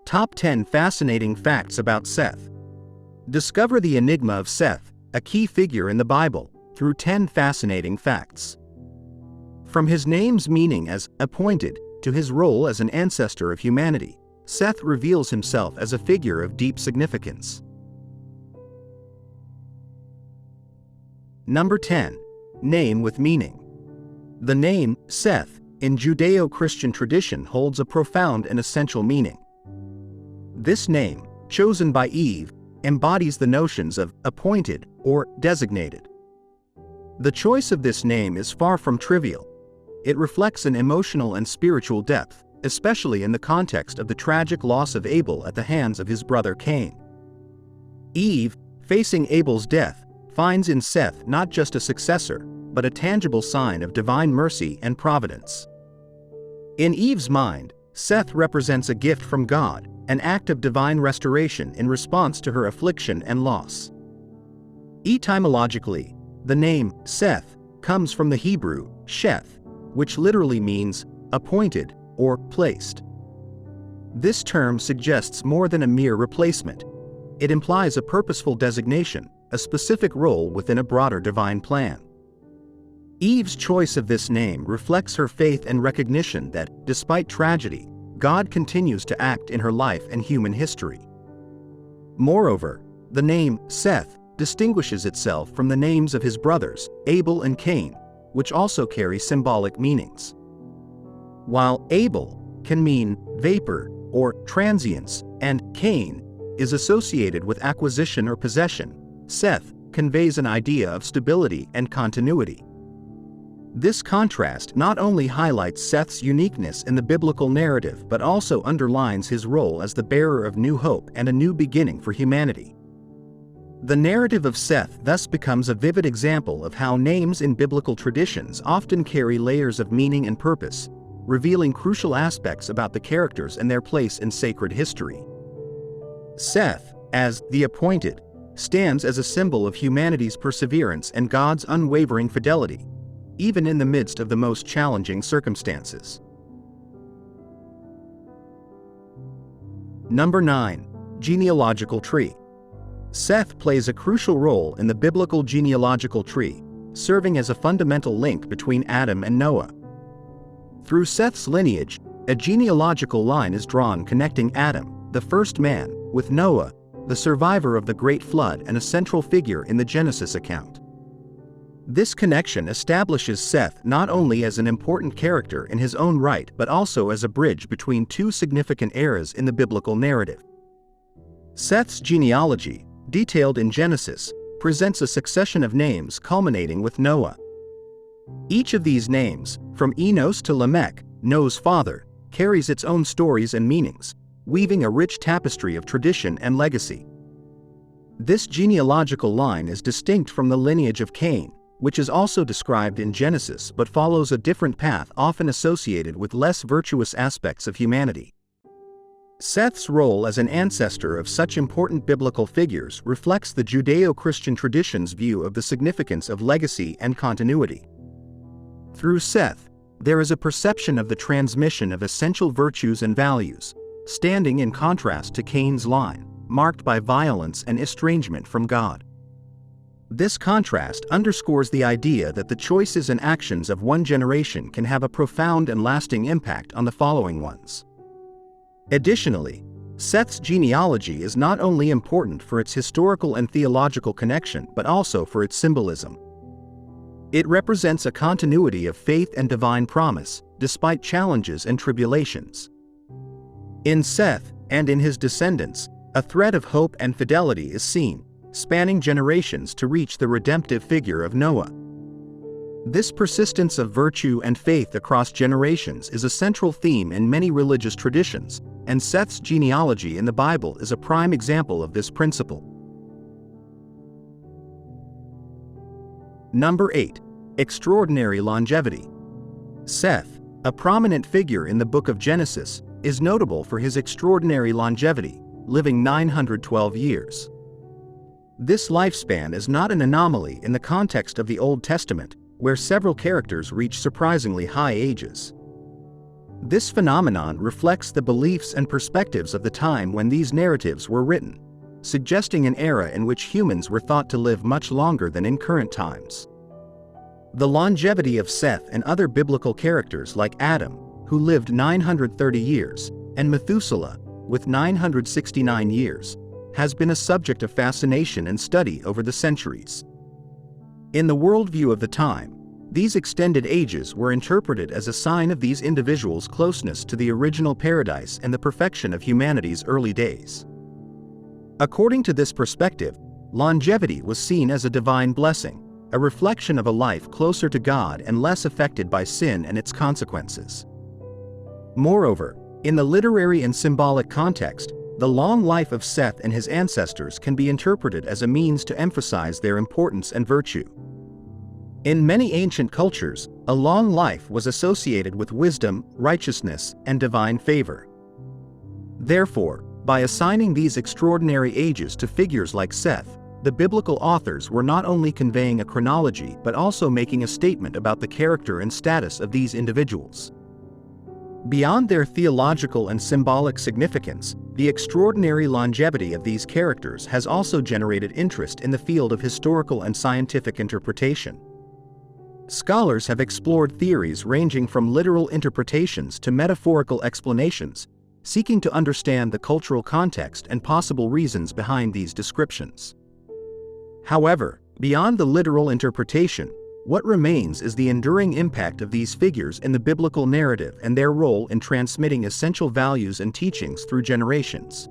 Top 10 Fascinating Facts About Seth. Discover the enigma of Seth, a key figure in the Bible, through 10 fascinating facts. From his name's meaning as appointed to his role as an ancestor of humanity, Seth reveals himself as a figure of deep significance. Number 10. Name with meaning. The name Seth in Judeo-Christian tradition holds a profound and essential meaning. This name, chosen by Eve, embodies the notions of appointed or designated. The choice of this name is far from trivial. It reflects an emotional and spiritual depth, especially in the context of the tragic loss of Abel at the hands of his brother Cain. Eve, facing Abel's death, finds in Seth not just a successor, but a tangible sign of divine mercy and providence. In Eve's mind, Seth represents a gift from God, an act of divine restoration in response to her affliction and loss. Etymologically, the name Seth comes from the Hebrew sheth, which literally means appointed or placed. This term suggests more than a mere replacement. It implies a purposeful designation, a specific role within a broader divine plan. Eve's choice of this name reflects her faith and recognition that, despite tragedy, God continues to act in her life and human history. Moreover, the name Seth distinguishes itself from the names of his brothers, Abel and Cain, which also carry symbolic meanings. While Abel can mean vapor or transience, and Cain is associated with acquisition or possession, Seth conveys an idea of stability and continuity. This contrast not only highlights Seth's uniqueness in the biblical narrative but also underlines his role as the bearer of new hope and a new beginning for humanity. The narrative of Seth thus becomes a vivid example of how names in biblical traditions often carry layers of meaning and purpose, revealing crucial aspects about the characters and their place in sacred history. Seth, as the appointed, stands as a symbol of humanity's perseverance and God's unwavering fidelity, even in the midst of the most challenging circumstances. Number 9. Genealogical tree. Seth plays a crucial role in the biblical genealogical tree, serving as a fundamental link between Adam and Noah. Through Seth's lineage, a genealogical line is drawn connecting Adam, the first man, with Noah, the survivor of the Great Flood and a central figure in the Genesis account. This connection establishes Seth not only as an important character in his own right but also as a bridge between two significant eras in the biblical narrative. Seth's genealogy, detailed in Genesis, presents a succession of names culminating with Noah. Each of these names, from Enos to Lamech, Noah's father, carries its own stories and meanings, weaving a rich tapestry of tradition and legacy. This genealogical line is distinct from the lineage of Cain, which is also described in Genesis but follows a different path often associated with less virtuous aspects of humanity. Seth's role as an ancestor of such important biblical figures reflects the Judeo-Christian tradition's view of the significance of legacy and continuity. Through Seth, there is a perception of the transmission of essential virtues and values, standing in contrast to Cain's line, marked by violence and estrangement from God. This contrast underscores the idea that the choices and actions of one generation can have a profound and lasting impact on the following ones. Additionally, Seth's genealogy is not only important for its historical and theological connection but also for its symbolism. It represents a continuity of faith and divine promise, despite challenges and tribulations. In Seth and in his descendants, a thread of hope and fidelity is seen, spanning generations to reach the redemptive figure of Noah. This persistence of virtue and faith across generations is a central theme in many religious traditions, and Seth's genealogy in the Bible is a prime example of this principle. Number 8. Extraordinary longevity. Seth, a prominent figure in the book of Genesis, is notable for his extraordinary longevity, living 912 years. This lifespan is not an anomaly in the context of the Old Testament, where several characters reach surprisingly high ages. This phenomenon reflects the beliefs and perspectives of the time when these narratives were written, suggesting an era in which humans were thought to live much longer than in current times. The longevity of Seth and other biblical characters like Adam, who lived 930 years, and Methuselah, with 969 years, has been a subject of fascination and study over the centuries. In the worldview of the time, these extended ages were interpreted as a sign of these individuals' closeness to the original paradise and the perfection of humanity's early days. According to this perspective, longevity was seen as a divine blessing, a reflection of a life closer to God and less affected by sin and its consequences. Moreover, in the literary and symbolic context, the long life of Seth and his ancestors can be interpreted as a means to emphasize their importance and virtue. In many ancient cultures, a long life was associated with wisdom, righteousness, and divine favor. Therefore, by assigning these extraordinary ages to figures like Seth, the biblical authors were not only conveying a chronology but also making a statement about the character and status of these individuals. Beyond their theological and symbolic significance, the extraordinary longevity of these characters has also generated interest in the field of historical and scientific interpretation. Scholars have explored theories ranging from literal interpretations to metaphorical explanations, seeking to understand the cultural context and possible reasons behind these descriptions. However, beyond the literal interpretation, what remains is the enduring impact of these figures in the biblical narrative and their role in transmitting essential values and teachings through generations.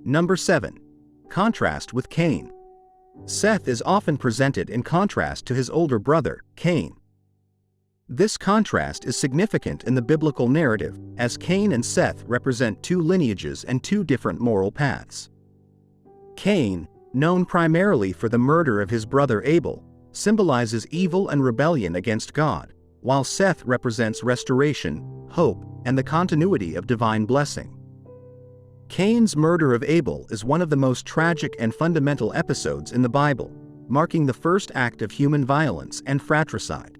Number 7. Contrast with Cain. Seth is often presented in contrast to his older brother, Cain. This contrast is significant in the biblical narrative, as Cain and Seth represent two lineages and two different moral paths. Cain, known primarily for the murder of his brother Abel, symbolizes evil and rebellion against God, while Seth represents restoration, hope, and the continuity of divine blessing. Cain's murder of Abel is one of the most tragic and fundamental episodes in the Bible, marking the first act of human violence and fratricide.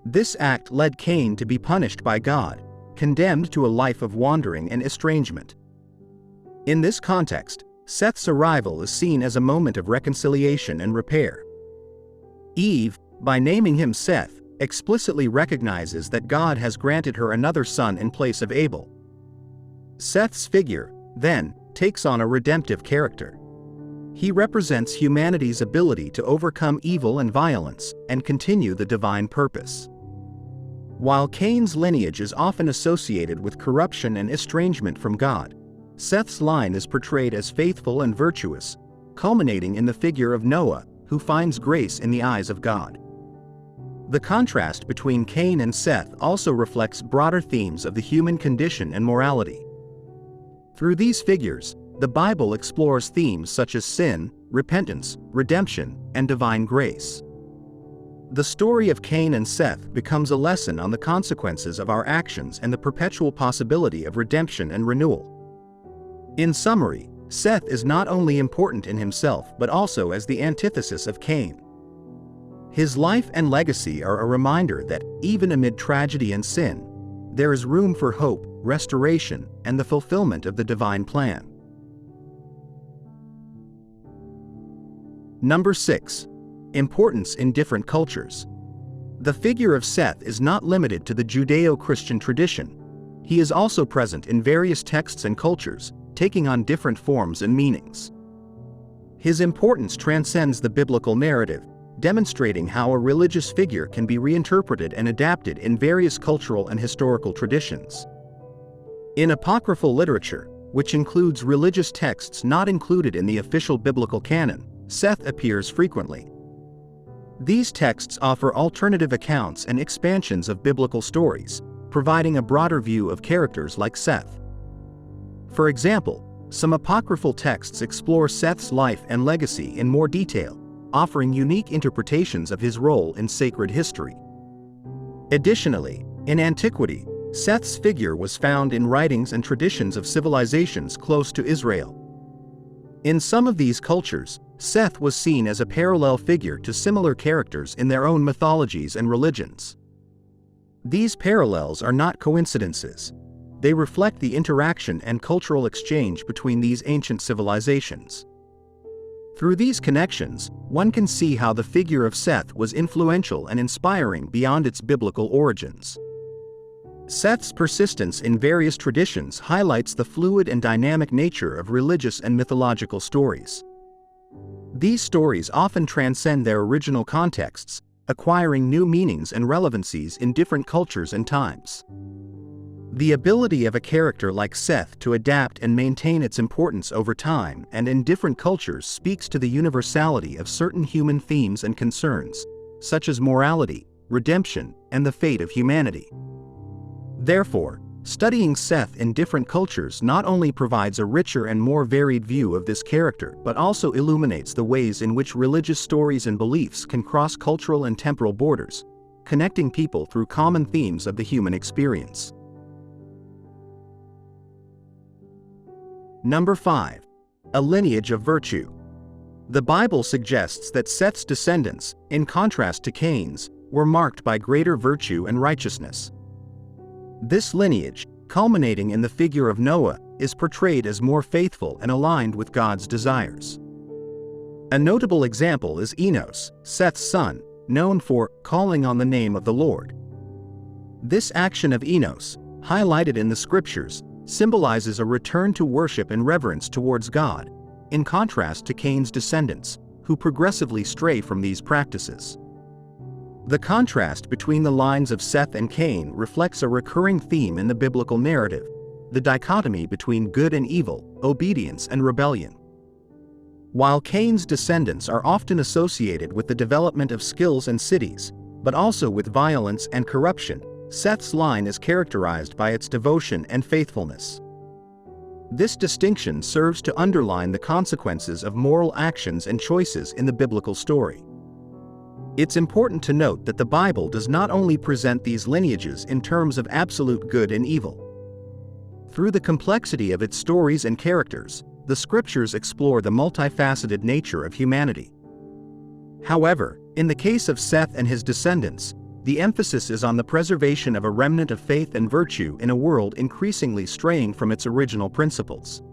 This act led Cain to be punished by God, condemned to a life of wandering and estrangement. In this context, Seth's arrival is seen as a moment of reconciliation and repair. Eve, by naming him Seth, explicitly recognizes that God has granted her another son in place of Abel. Seth's figure, then, takes on a redemptive character. He represents humanity's ability to overcome evil and violence and continue the divine purpose. While Cain's lineage is often associated with corruption and estrangement from God, Seth's line is portrayed as faithful and virtuous, culminating in the figure of Noah, who finds grace in the eyes of God. The contrast between Cain and Seth also reflects broader themes of the human condition and morality. Through these figures, the Bible explores themes such as sin, repentance, redemption, and divine grace. The story of Cain and Seth becomes a lesson on the consequences of our actions and the perpetual possibility of redemption and renewal. In summary, Seth is not only important in himself but also as the antithesis of Cain. His life and legacy are a reminder that, even amid tragedy and sin, there is room for hope, restoration, and the fulfillment of the divine plan. Number 6. Importance in different cultures. The figure of Seth is not limited to the Judeo-Christian tradition. He is also present in various texts and cultures, taking on different forms and meanings. His importance transcends the biblical narrative, demonstrating how a religious figure can be reinterpreted and adapted in various cultural and historical traditions. In apocryphal literature, which includes religious texts not included in the official biblical canon, Seth appears frequently. These texts offer alternative accounts and expansions of biblical stories, providing a broader view of characters like Seth. For example, some apocryphal texts explore Seth's life and legacy in more detail, offering unique interpretations of his role in sacred history. Additionally, in antiquity, Seth's figure was found in writings and traditions of civilizations close to Israel. In some of these cultures, Seth was seen as a parallel figure to similar characters in their own mythologies and religions. These parallels are not coincidences. They reflect the interaction and cultural exchange between these ancient civilizations. Through these connections, one can see how the figure of Seth was influential and inspiring beyond its biblical origins. Seth's persistence in various traditions highlights the fluid and dynamic nature of religious and mythological stories. These stories often transcend their original contexts, acquiring new meanings and relevancies in different cultures and times. The ability of a character like Seth to adapt and maintain its importance over time and in different cultures speaks to the universality of certain human themes and concerns, such as morality, redemption, and the fate of humanity. Therefore, studying Seth in different cultures not only provides a richer and more varied view of this character but also illuminates the ways in which religious stories and beliefs can cross cultural and temporal borders, connecting people through common themes of the human experience. Number 5. A lineage of virtue. The Bible suggests that Seth's descendants, in contrast to Cain's, were marked by greater virtue and righteousness. This lineage, culminating in the figure of Noah, is portrayed as more faithful and aligned with God's desires. A notable example is Enos, Seth's son, known for calling on the name of the Lord. This action of Enos, highlighted in the scriptures, symbolizes a return to worship and reverence towards God, in contrast to Cain's descendants, who progressively stray from these practices. The contrast between the lines of Seth and Cain reflects a recurring theme in the biblical narrative: the dichotomy between good and evil, obedience and rebellion. While Cain's descendants are often associated with the development of skills and cities, but also with violence and corruption, Seth's line is characterized by its devotion and faithfulness. This distinction serves to underline the consequences of moral actions and choices in the biblical story. It's important to note that the Bible does not only present these lineages in terms of absolute good and evil. Through the complexity of its stories and characters, the scriptures explore the multifaceted nature of humanity. However, in the case of Seth and his descendants, the emphasis is on the preservation of a remnant of faith and virtue in a world increasingly straying from its original principles.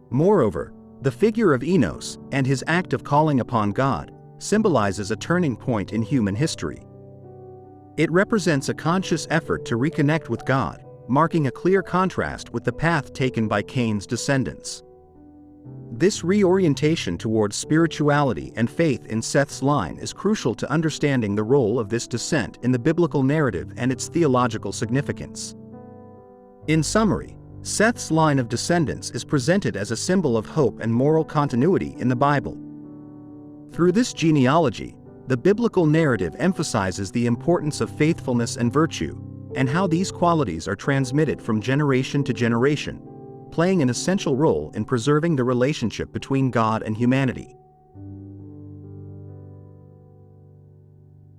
Moreover, the figure of Enos and his act of calling upon God symbolizes a turning point in human history. It represents a conscious effort to reconnect with God, marking a clear contrast with the path taken by Cain's descendants. This reorientation towards spirituality and faith in Seth's line is crucial to understanding the role of this descent in the biblical narrative and its theological significance. In summary, Seth's line of descendants is presented as a symbol of hope and moral continuity in the Bible. Through this genealogy, the biblical narrative emphasizes the importance of faithfulness and virtue, and how these qualities are transmitted from generation to generation, playing an essential role in preserving the relationship between God and humanity.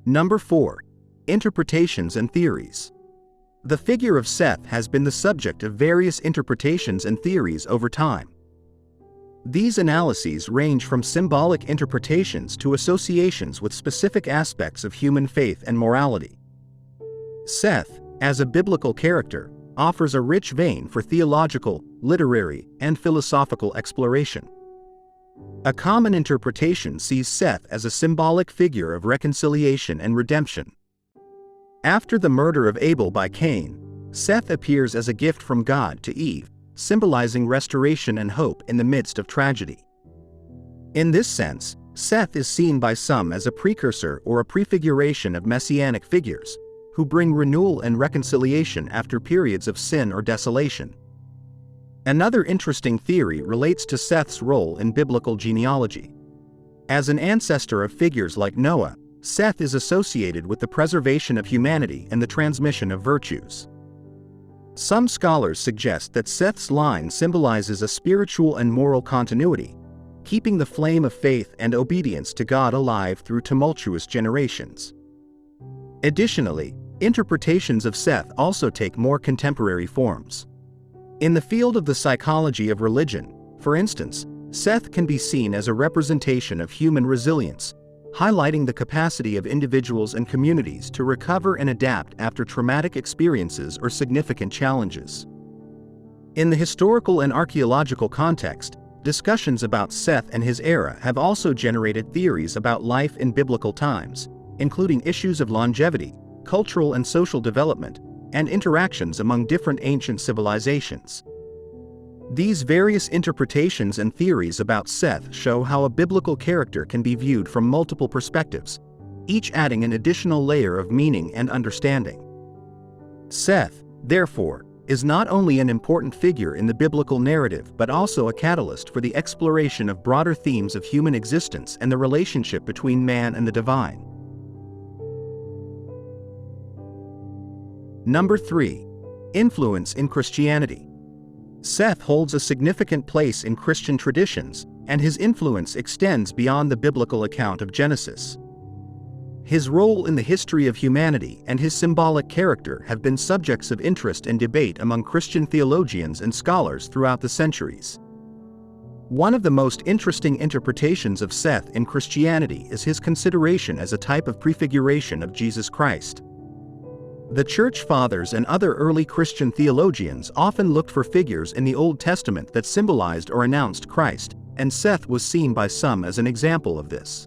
Number 4. Interpretations and theories. The figure of Seth has been the subject of various interpretations and theories over time. These analyses range from symbolic interpretations to associations with specific aspects of human faith and morality. Seth, as a biblical character, offers a rich vein for theological, literary, and philosophical exploration. A common interpretation sees Seth as a symbolic figure of reconciliation and redemption. After the murder of Abel by Cain, Seth appears as a gift from God to Eve, symbolizing restoration and hope in the midst of tragedy. In this sense, Seth is seen by some as a precursor or a prefiguration of messianic figures, who bring renewal and reconciliation after periods of sin or desolation. Another interesting theory relates to Seth's role in biblical genealogy. As an ancestor of figures like Noah, Seth is associated with the preservation of humanity and the transmission of virtues. Some scholars suggest that Seth's line symbolizes a spiritual and moral continuity, keeping the flame of faith and obedience to God alive through tumultuous generations. Additionally, interpretations of Seth also take more contemporary forms. In the field of the psychology of religion, for instance, Seth can be seen as a representation of human resilience, highlighting the capacity of individuals and communities to recover and adapt after traumatic experiences or significant challenges. In the historical and archaeological context, discussions about Seth and his era have also generated theories about life in biblical times, including issues of longevity, cultural and social development, and interactions among different ancient civilizations. These various interpretations and theories about Seth show how a biblical character can be viewed from multiple perspectives, each adding an additional layer of meaning and understanding. Seth, therefore, is not only an important figure in the biblical narrative but also a catalyst for the exploration of broader themes of human existence and the relationship between man and the divine. Number 3. Influence in Christianity. Seth holds a significant place in Christian traditions, and his influence extends beyond the biblical account of Genesis. His role in the history of humanity and his symbolic character have been subjects of interest and debate among Christian theologians and scholars throughout the centuries. One of the most interesting interpretations of Seth in Christianity is his consideration as a type of prefiguration of Jesus Christ. The Church Fathers and other early Christian theologians often looked for figures in the Old Testament that symbolized or announced Christ, and Seth was seen by some as an example of this.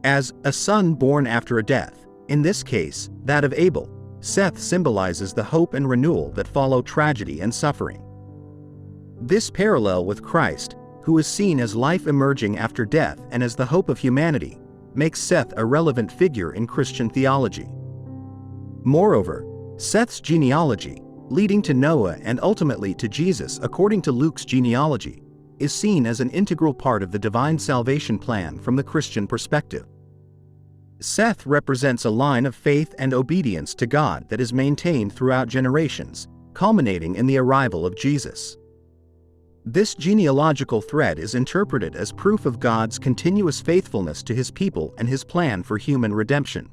As a son born after a death, in this case, that of Abel, Seth symbolizes the hope and renewal that follow tragedy and suffering. This parallel with Christ, who is seen as life emerging after death and as the hope of humanity, makes Seth a relevant figure in Christian theology. Moreover, Seth's genealogy, leading to Noah and ultimately to Jesus according to Luke's genealogy, is seen as an integral part of the divine salvation plan from the Christian perspective. Seth represents a line of faith and obedience to God that is maintained throughout generations, culminating in the arrival of Jesus. This genealogical thread is interpreted as proof of God's continuous faithfulness to his people and his plan for human redemption.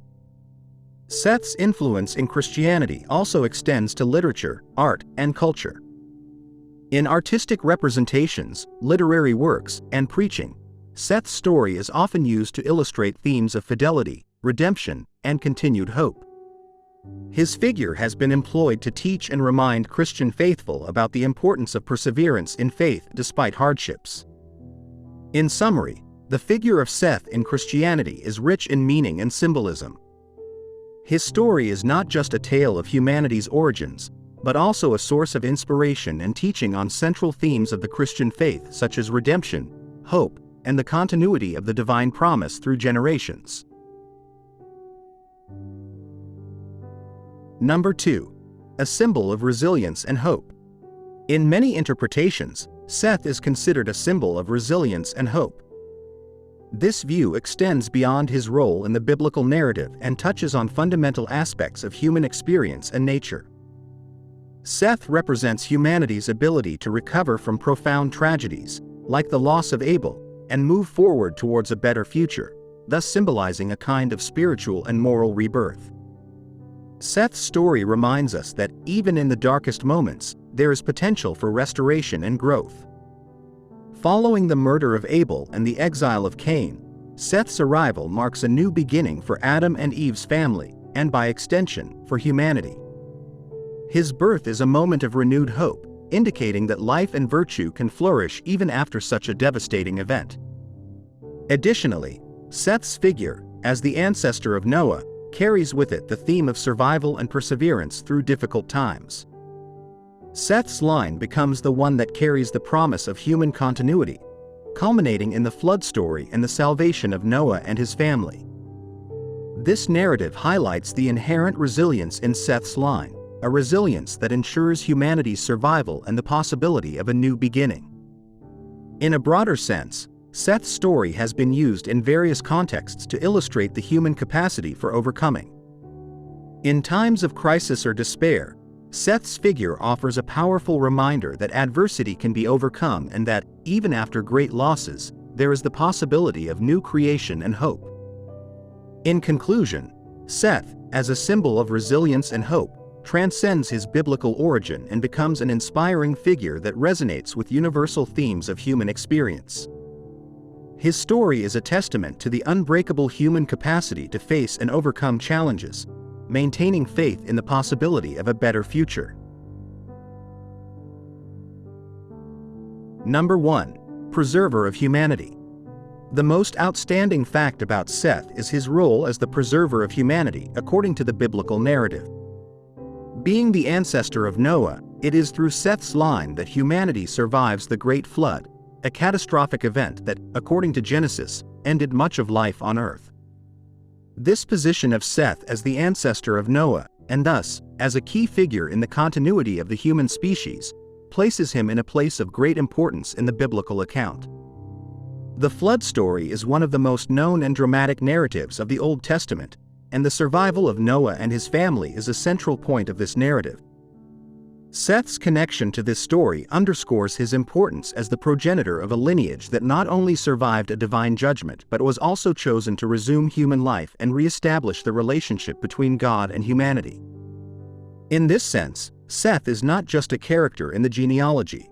Seth's influence in Christianity also extends to literature, art, and culture. In artistic representations, literary works, and preaching, Seth's story is often used to illustrate themes of fidelity, redemption, and continued hope. His figure has been employed to teach and remind Christian faithful about the importance of perseverance in faith despite hardships. In summary, the figure of Seth in Christianity is rich in meaning and symbolism. His story is not just a tale of humanity's origins, but also a source of inspiration and teaching on central themes of the Christian faith such as redemption, hope, and the continuity of the divine promise through generations. Number 2. A symbol of resilience and hope. In many interpretations, Seth is considered a symbol of resilience and hope. This view extends beyond his role in the biblical narrative and touches on fundamental aspects of human experience and nature. Seth represents humanity's ability to recover from profound tragedies, like the loss of Abel, and move forward towards a better future, thus symbolizing a kind of spiritual and moral rebirth. Seth's story reminds us that, even in the darkest moments, there is potential for restoration and growth. Following the murder of Abel and the exile of Cain, Seth's arrival marks a new beginning for Adam and Eve's family, and by extension, for humanity. His birth is a moment of renewed hope, indicating that life and virtue can flourish even after such a devastating event. Additionally, Seth's figure, as the ancestor of Noah, carries with it the theme of survival and perseverance through difficult times. Seth's line becomes the one that carries the promise of human continuity, culminating in the flood story and the salvation of Noah and his family. This narrative highlights the inherent resilience in Seth's line, a resilience that ensures humanity's survival and the possibility of a new beginning. In a broader sense, Seth's story has been used in various contexts to illustrate the human capacity for overcoming. In times of crisis or despair, Seth's figure offers a powerful reminder that adversity can be overcome and that, even after great losses, there is the possibility of new creation and hope. In conclusion, Seth, as a symbol of resilience and hope, transcends his biblical origin and becomes an inspiring figure that resonates with universal themes of human experience. His story is a testament to the unbreakable human capacity to face and overcome challenges, maintaining faith in the possibility of a better future. Number 1. Preserver of humanity. The most outstanding fact about Seth is his role as the preserver of humanity according to the biblical narrative. Being the ancestor of Noah, it is through Seth's line that humanity survives the Great Flood, a catastrophic event that, according to Genesis, ended much of life on earth. This position of Seth as the ancestor of Noah, and thus, as a key figure in the continuity of the human species, places him in a place of great importance in the biblical account. The flood story is one of the most known and dramatic narratives of the Old Testament, and the survival of Noah and his family is a central point of this narrative. Seth's connection to this story underscores his importance as the progenitor of a lineage that not only survived a divine judgment but was also chosen to resume human life and re-establish the relationship between God and humanity. In this sense, Seth is not just a character in the genealogy.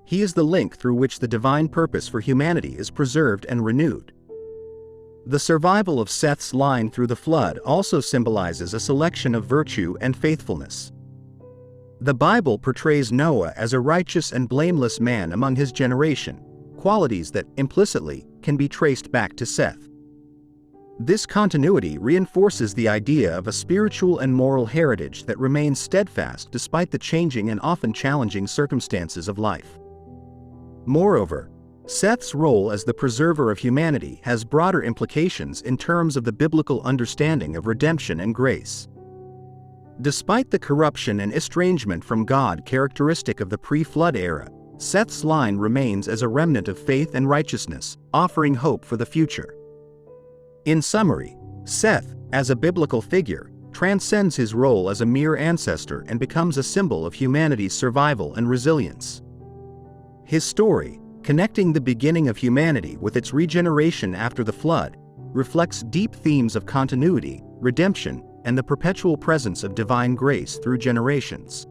He is the link through which the divine purpose for humanity is preserved and renewed. The survival of Seth's line through the flood also symbolizes a selection of virtue and faithfulness. The Bible portrays Noah as a righteous and blameless man among his generation, qualities that, implicitly, can be traced back to Seth. This continuity reinforces the idea of a spiritual and moral heritage that remains steadfast despite the changing and often challenging circumstances of life. Moreover, Seth's role as the preserver of humanity has broader implications in terms of the biblical understanding of redemption and grace. Despite the corruption and estrangement from God characteristic of the pre-flood era, Seth's line remains as a remnant of faith and righteousness, offering hope for the future. In summary, Seth, as a biblical figure, transcends his role as a mere ancestor and becomes a symbol of humanity's survival and resilience. His story, connecting the beginning of humanity with its regeneration after the flood, reflects deep themes of continuity, redemption, and the perpetual presence of divine grace through generations.